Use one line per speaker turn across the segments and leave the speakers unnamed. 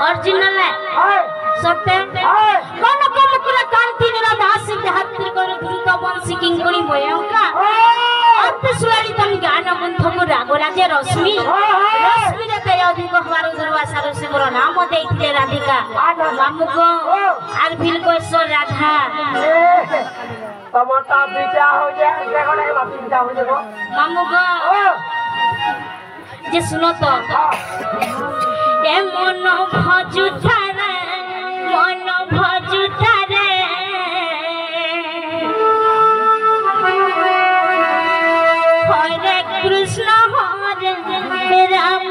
original है सत्य कोन को मुकुरा कांति निराधा सिद्ध हत्तिर करू धृत वंशी किंकुड़ी भयंका अत्सुलारी तम ज्ञान बंध को रागराजे रश्मि रश्मि रे ते अधिक हवार दुर्वासा रे मोर नाम देइथिले राधिका मामु को आर फिल को ईश्वर राधा
टमाटा बिचा हो जाए देखो ना बिचा हो देखो
मामु को जे सुनो तो ए मन भजु थारे हरे कृष्ण हरे राम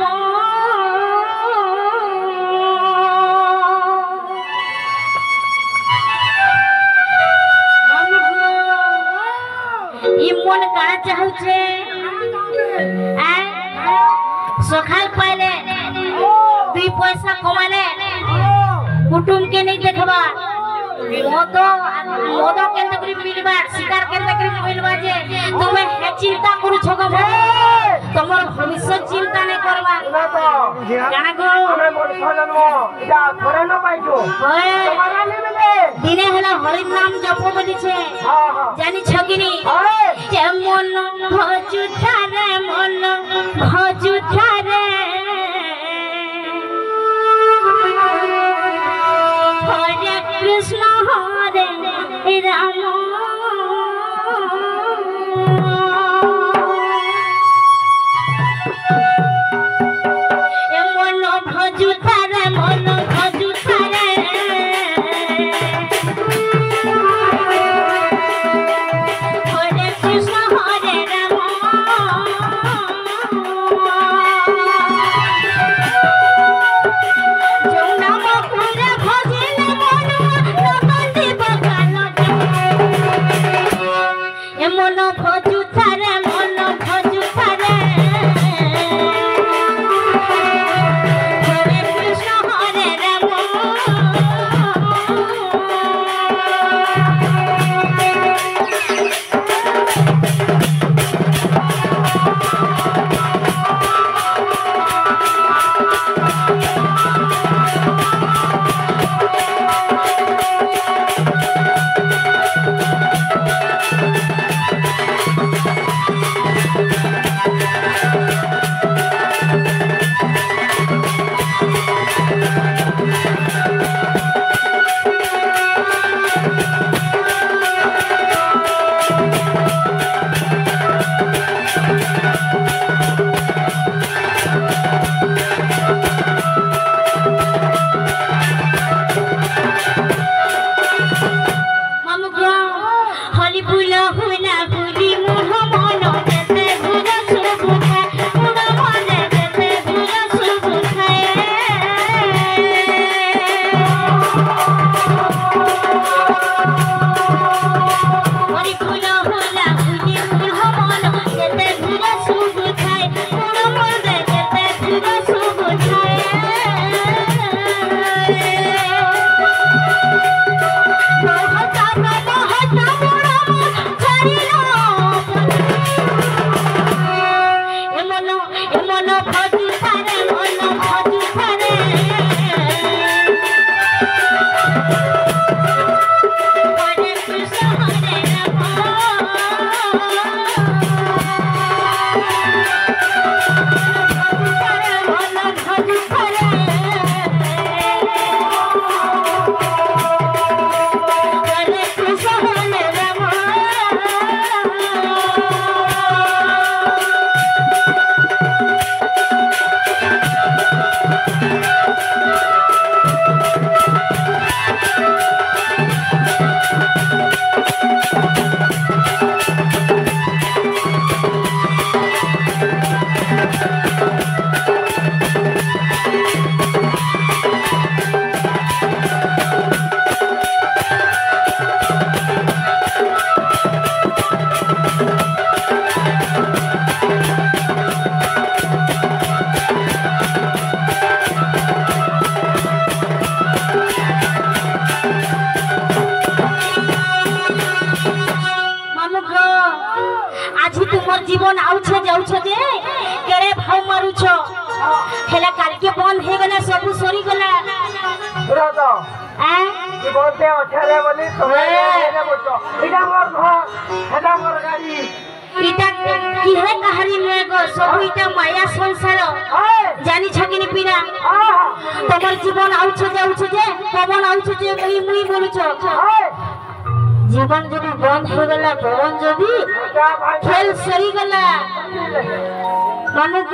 ई मन का चाहछे सखाल पाइले दुई पैसा कमाले कुटुम के नहीं देखबा मोद केंद्र करी मिलबा शिकार केंद्र करी मिलबा जे तुमे हे चिंता करू छको तमर भविष्य चिंता नहीं करबा जाना को
हमें मोर जन्म इटा थोड़े न पाइजो तुम्हारा नहीं मिले
दिने हला हरि नाम जप बोली छे जानी छगिनी जे मन भजु थारे हरे कृष्ण हरे राम मन भजु थारे हरे कृष्ण हरे राम जो नाम पूरे भजले मन भजु थारे हरे कृष्ण हरे राम
सुनो तो जीवनते अछरे बोली तुम्हें ये बोलो इटा मोर घर हेटा मोर गाड़ी
इटा की है कहानी में गो सब इटा माया संसार जानी छकिनी पीना तमर जीवन आउछ जे पवन आउछ जे मुई बोलुछ जीवन जब बंद हो गला पवन जदी खेल सही गला मनुक